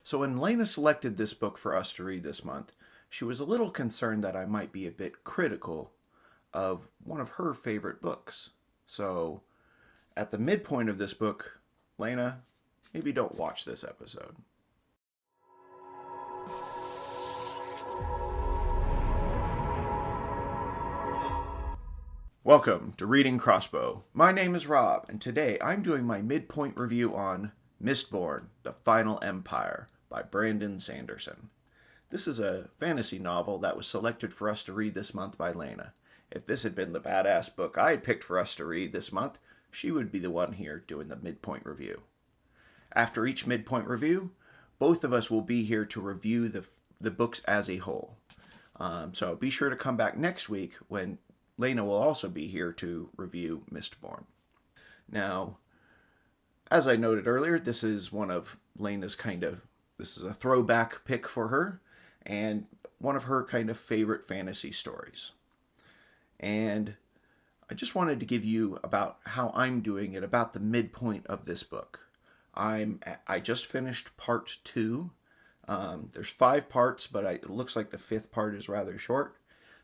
So when Lena selected this book for us to read this month, she was a little concerned that I might be a bit critical of one of her favorite books. So at the midpoint of this book, Lena, maybe don't watch this episode. Welcome to Reading Crossbow. My name is Rob, and today I'm doing my midpoint review on Mistborn, The Final Empire by Brandon Sanderson. This is a fantasy novel that was selected for us to read this month by Lena. If this had been the badass book I had picked for us to read this month, she would be the one here doing the midpoint review. After each midpoint review, both of us will be here to review the books as a whole. So be sure to come back next week when Lena will also be here to review Mistborn. Now, as I noted earlier, this is one of Lena's this is a throwback pick for her, and one of her kind of favorite fantasy stories. And I just wanted to give you about how I'm doing it, about the midpoint of this book. I just finished part 2. There's 5 parts, but it looks like the 5th part is rather short.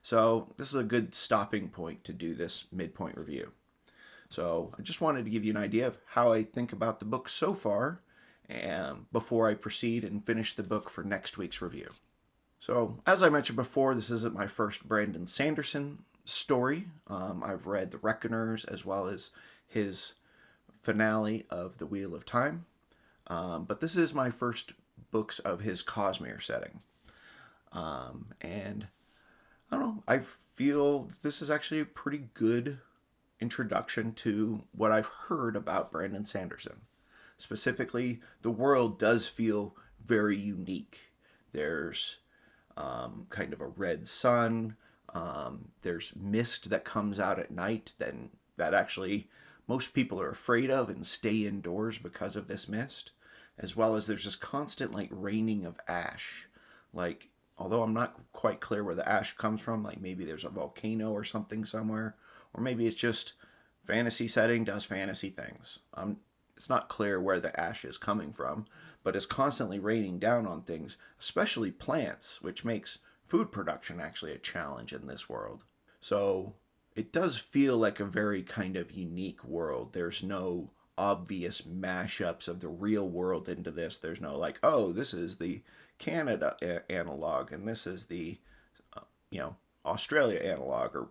So this is a good stopping point to do this midpoint review. So I just wanted to give you an idea of how I think about the book so far, and before I proceed and finish the book for next week's review. So as I mentioned before, this isn't my first Brandon Sanderson story. I've read The Reckoners as well as his finale of The Wheel of Time. But this is my first books of his Cosmere setting. And I don't know, I feel this is actually a pretty good introduction to what I've heard about Brandon Sanderson. Specifically, the world does feel very unique. There's kind of a red sun. There's mist that comes out at night that actually most people are afraid of and stay indoors because of this mist. As well as there's this constant raining of ash. Although I'm not quite clear where the ash comes from, maybe there's a volcano or something somewhere, or maybe it's just fantasy setting does fantasy things. It's not clear where the ash is coming from, but it's constantly raining down on things, especially plants, which makes food production actually a challenge in this world. So it does feel like a very kind of unique world. There's no obvious mashups of the real world into this. There's no this is the Canada analog and this is the Australia analog, or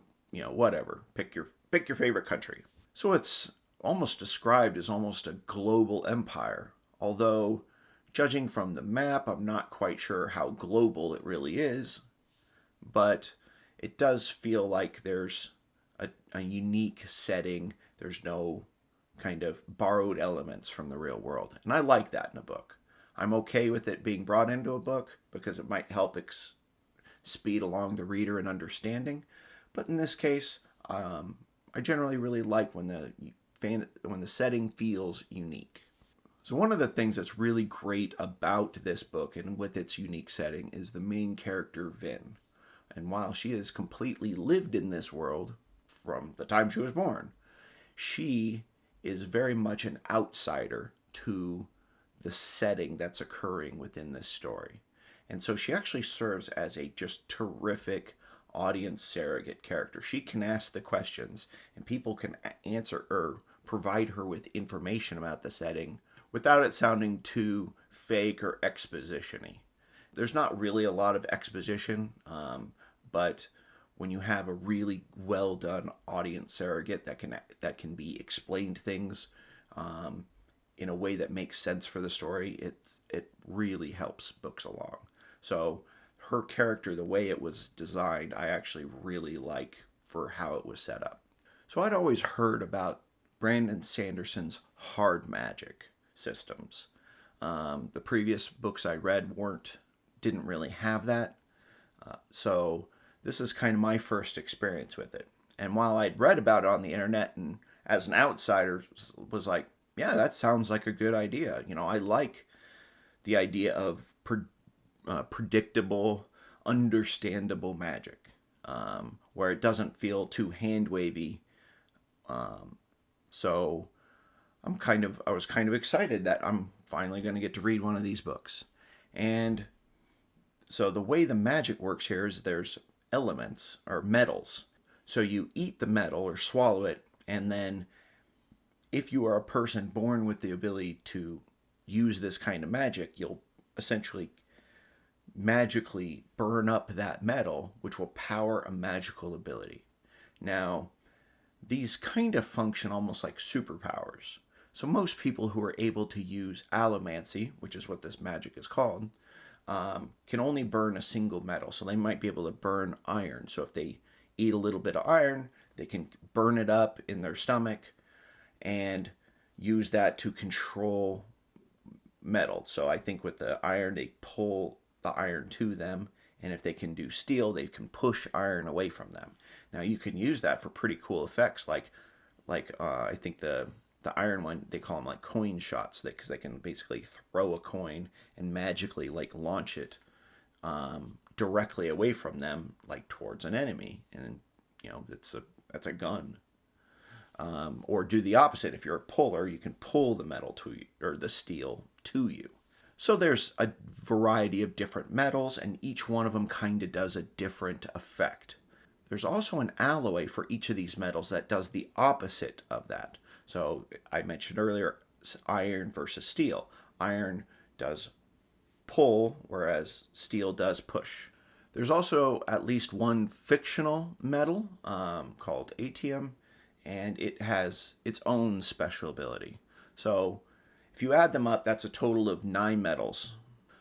whatever. Pick your favorite country. So it's almost described as almost a global empire, although judging from the map I'm not quite sure how global it really is, but it does feel like there's a unique setting. There's no kind of borrowed elements from the real world, and I like that in a book. I'm okay with it being brought into a book because it might help speed along the reader in understanding. But in this case, I generally really like when the setting feels unique. So one of the things that's really great about this book and with its unique setting is the main character, Vin. And while she has completely lived in this world from the time she was born, she is very much an outsider to the setting that's occurring within this story. And so she actually serves as a just terrific audience surrogate character. She can ask the questions and people can answer or provide her with information about the setting without it sounding too fake or exposition-y. There's not really a lot of exposition, but when you have a really well done audience surrogate that can be explained things in a way that makes sense for the story, it really helps books along. So her character, the way it was designed, I actually really like for how it was set up. So I'd always heard about Brandon Sanderson's hard magic systems. The previous books I read didn't really have that. So this is kind of my first experience with it. And while I'd read about it on the internet and as an outsider was like, yeah, that sounds like a good idea. I like the idea of predictable, understandable magic, where it doesn't feel too hand-wavy. So I was kind of excited that I'm finally going to get to read one of these books. And so the way the magic works here is there's elements or metals. So you eat the metal or swallow it, and then if you are a person born with the ability to use this kind of magic, you'll essentially magically burn up that metal, which will power a magical ability. Now, these kind of function almost like superpowers. So most people who are able to use allomancy, which is what this magic is called, can only burn a single metal. So they might be able to burn iron. So if they eat a little bit of iron, they can burn it up in their stomach and use that to control metal. So I think with the iron, they pull the iron to them. And if they can do steel, they can push iron away from them. Now you can use that for pretty cool effects, like I think the iron one, they call them like coin shots, because they can basically throw a coin and magically like launch it directly away from them, like towards an enemy, and that's a gun. Or do the opposite. If you're a puller, you can pull the metal to you, or the steel to you. So there's a variety of different metals, and each one of them kind of does a different effect. There's also an alloy for each of these metals that does the opposite of that. So I mentioned earlier iron versus steel. Iron does pull, whereas steel does push. There's also at least one fictional metal called atium, and it has its own special ability. So if you add them up, that's a total of 9 metals.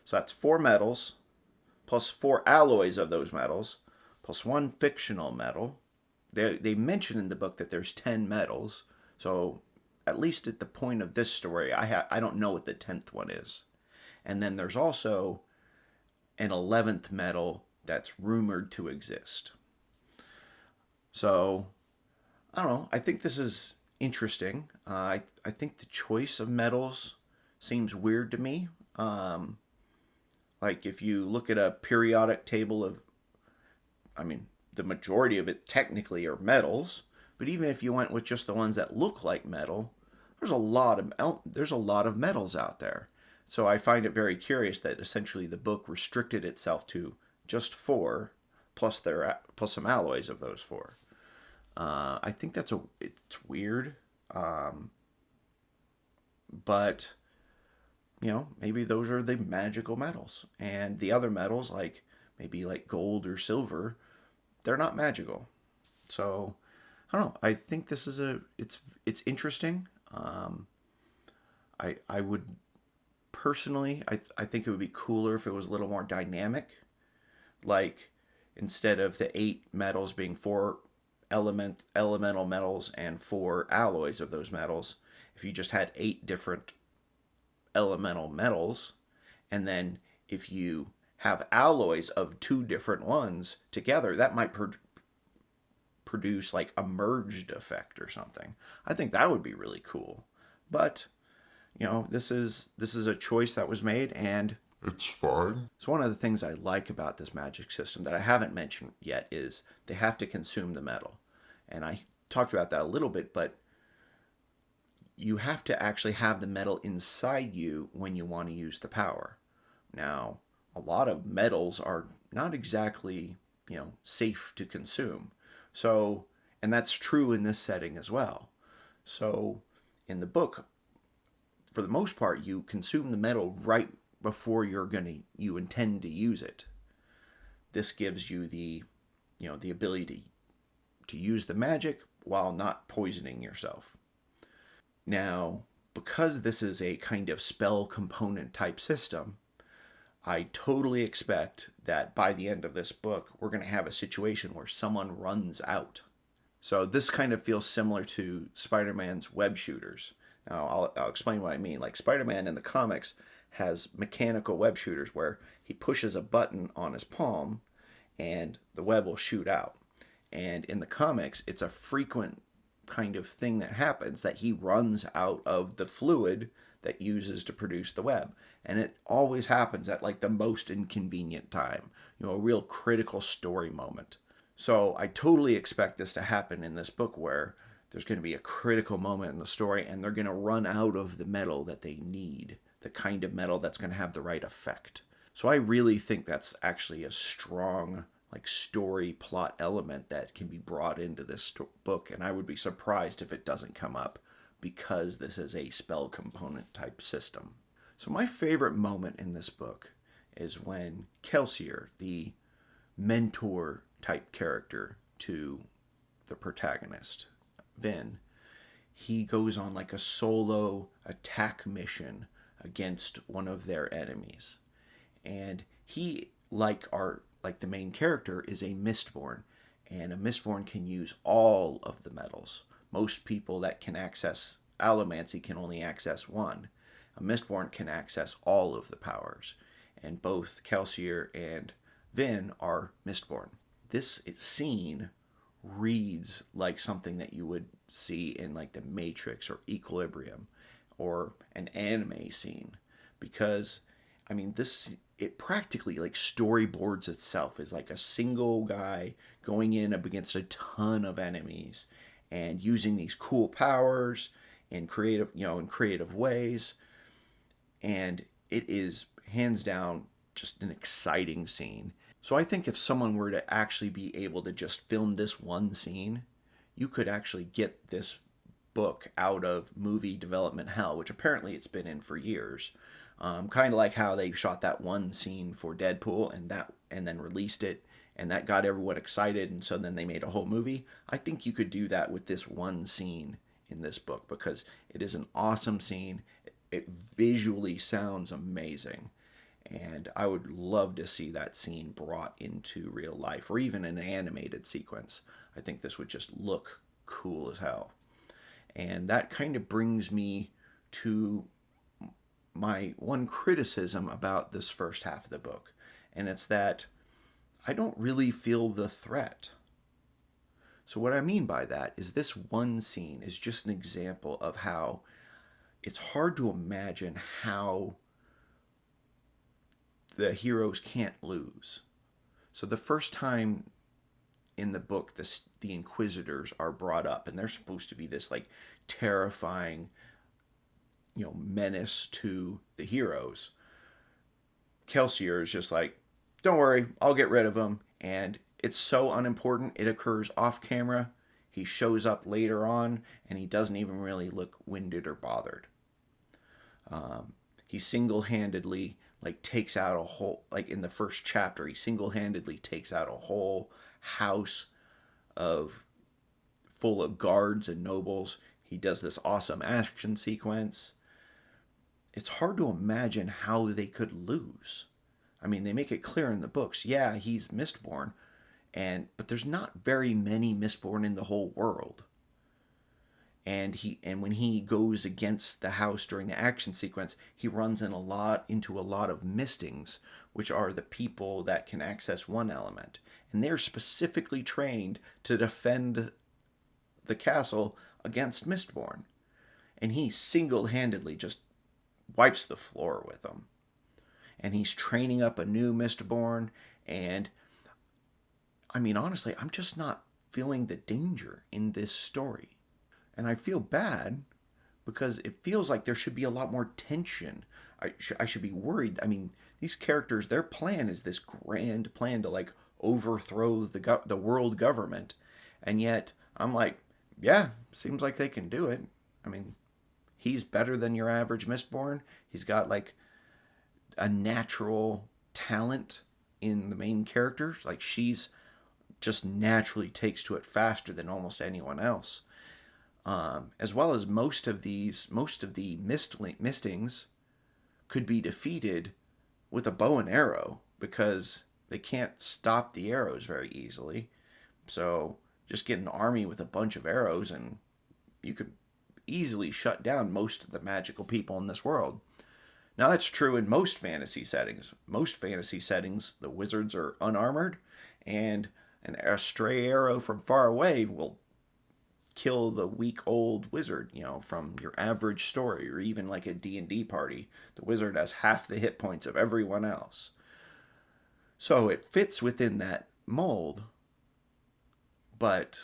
So that's 4 metals, plus 4 alloys of those metals, plus 1 fictional metal. They mention in the book that there's 10 metals. So at least at the point of this story, I don't know what the 10th one is. And then there's also an 11th metal that's rumored to exist. So, I don't know. I think this is interesting. I think the choice of metals seems weird to me. Like if you look at a periodic table of, the majority of it technically are metals, but even if you went with just the ones that look like metal, there's a lot of metals out there. So I find it very curious that essentially the book restricted itself to just 4, plus some alloys of those 4. I think it's weird, but maybe those are the magical metals, and the other metals, like maybe like gold or silver, they're not magical. So I don't know. I think this is it's interesting. I would personally, I think it would be cooler if it was a little more dynamic, like instead of the 8 metals being 4 elemental metals and 4 alloys of those metals, if you just had 8 different elemental metals, and then if you have alloys of 2 different ones together, that might produce like a merged effect or something. I think that would be really cool. But this is a choice that was made, and it's fine. So one of the things I like about this magic system that I haven't mentioned yet is they have to consume the metal. And I talked about that a little bit, but you have to actually have the metal inside you when you want to use the power. Now, a lot of metals are not exactly, safe to consume. So, and that's true in this setting as well. So, in the book, for the most part, you consume the metal right before you intend to use it. This gives you the ability to use the magic while not poisoning yourself. Now, because this is a kind of spell component type system, I totally expect that by the end of this book, we're going to have a situation where someone runs out. So this kind of feels similar to Spider-Man's web shooters. Now, I'll explain what I mean. Like Spider-Man in the comics has mechanical web shooters where he pushes a button on his palm and the web will shoot out. And in the comics, it's a frequent kind of thing that happens, that he runs out of the fluid that uses to produce the web. And it always happens at like the most inconvenient time, a real critical story moment. So I totally expect this to happen in this book, where there's going to be a critical moment in the story and they're going to run out of the metal that they need, the kind of metal that's going to have the right effect. So I really think that's actually a strong like story plot element that can be brought into this book, and I would be surprised if it doesn't come up because this is a spell component type system. So my favorite moment in this book is when Kelsier, the mentor type character to the protagonist, Vin, he goes on like a solo attack mission against one of their enemies. And he, like the main character, is a Mistborn, and a Mistborn can use all of the metals. Most people that can access Allomancy can only access one. A Mistborn can access all of the powers, and both Kelsier and Vin are Mistborn. This scene reads like something that you would see in like the Matrix or Equilibrium or an anime scene, because I mean this it practically like storyboards itself is like a single guy going in up against a ton of enemies and using these cool powers in creative ways, and it is hands down just an exciting scene. So I think if someone were to actually be able to just film this one scene, you could actually get this book out of movie development hell, which apparently it's been in for years. Kind of like how they shot that one scene for Deadpool and then released it, and that got everyone excited, and so then they made a whole movie. I think you could do that with this one scene in this book because it is an awesome scene. It visually sounds amazing. And I would love to see that scene brought into real life or even an animated sequence. I think this would just look cool as hell. And that kind of brings me to my one criticism about this first half of the book. And it's that I don't really feel the threat. So what I mean by that is this one scene is just an example of how it's hard to imagine how the heroes can't lose. So the first time in the book, the Inquisitors are brought up, and they're supposed to be this like terrifying, menace to the heroes. Kelsier is just like, don't worry, I'll get rid of them. And it's so unimportant. It occurs off camera. He shows up later on, and he doesn't even really look winded or bothered. He single-handedly takes out a whole, in the first chapter, he single-handedly takes out a whole house full of guards and nobles. He does this awesome action sequence. It's hard to imagine how they could lose. I mean, they make it clear in the books. Yeah, he's Mistborn, but there's not very many Mistborn in the whole world. And when he goes against the house during the action sequence, he runs into a lot of Mistings, which are the people that can access one element. And they're specifically trained to defend the castle against Mistborn. And he single-handedly just wipes the floor with them. And he's training up a new Mistborn. And, I mean, honestly, I'm just not feeling the danger in this story. And I feel bad because it feels like there should be a lot more tension. I should be worried. I mean, these characters, their plan is this grand plan to overthrow the world government. And yet I'm like, yeah, seems like they can do it. I mean, he's better than your average Mistborn. He's got a natural talent in the main character. She's just naturally takes to it faster than almost anyone else. As well as most of the Mistings could be defeated with a bow and arrow because they can't stop the arrows very easily. So just get an army with a bunch of arrows and you could easily shut down most of the magical people in this world. Now that's true in most fantasy settings. Most fantasy settings, the wizards are unarmored, and a stray arrow from far away will kill the weak old wizard, from your average story, or even like a D&D party. The wizard has half the hit points of everyone else. So it fits within that mold, but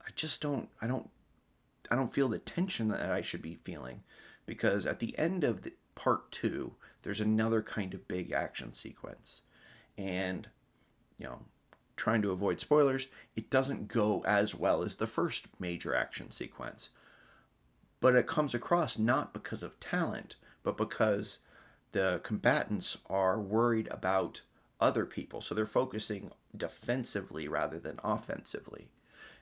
I don't feel the tension that I should be feeling, because at the end of part 2, there's another kind of big action sequence. And, you know, trying to avoid spoilers, it doesn't go as well as the first major action sequence. But it comes across not because of talent, but because the combatants are worried about other people. So they're focusing defensively rather than offensively.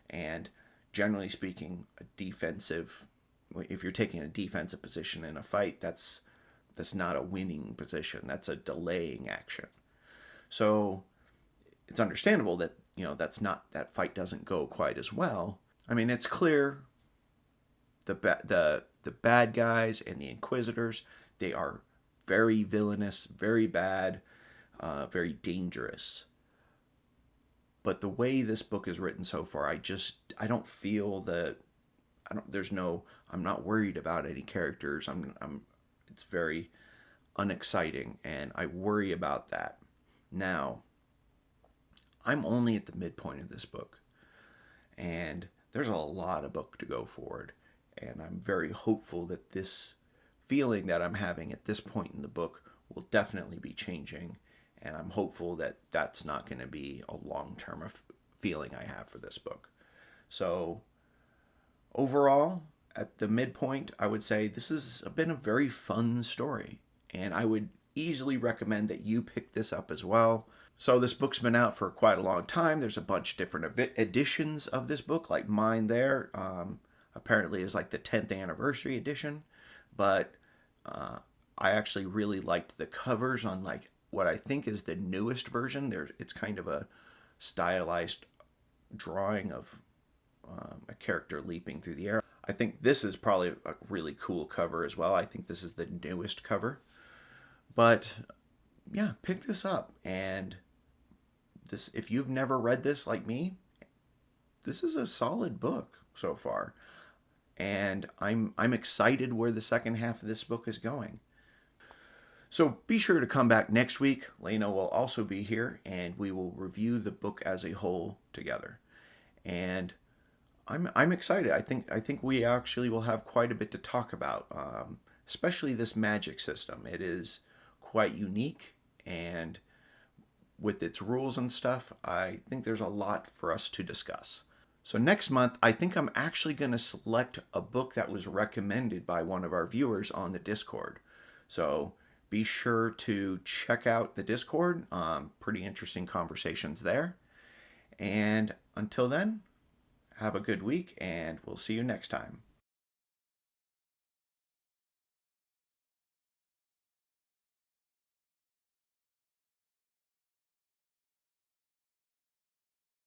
And generally speaking, if you're taking a defensive position in a fight, that's not a winning position. That's a delaying action. So it's understandable that, that fight doesn't go quite as well. I mean, it's clear the bad guys and the Inquisitors, they are very villainous, very bad, very dangerous. But the way this book is written so far, I don't feel that I'm not worried about any characters. It's very unexciting, and I worry about that. Now, I'm only at the midpoint of this book, and there's a lot of book to go forward, and I'm very hopeful that this feeling that I'm having at this point in the book will definitely be changing, and I'm hopeful that that's not going to be a long-term feeling I have for this book. So overall, at the midpoint, I would say this has been a very fun story, and I would easily recommend that you pick this up as well. So this book's been out for quite a long time. There's a bunch of different editions of this book, like mine there. Apparently is like the 10th anniversary edition, but I actually really liked the covers on like what I think is the newest version. It's kind of a stylized drawing of a character leaping through the air. I think this is probably a really cool cover as well. I think this is the newest cover. But yeah, pick this up. And this, if you've never read this like me, this is a solid book so far. And I'm excited where the second half of this book is going. So be sure to come back next week. Lena will also be here, and we will review the book as a whole together. And I'm excited. I think we actually will have quite a bit to talk about, especially this magic system. It is quite unique, and with its rules and stuff, I think there's a lot for us to discuss. So next month, I think I'm actually going to select a book that was recommended by one of our viewers on the Discord. So be sure to check out the Discord. Pretty interesting conversations there. And until then, have a good week, and we'll see you next time.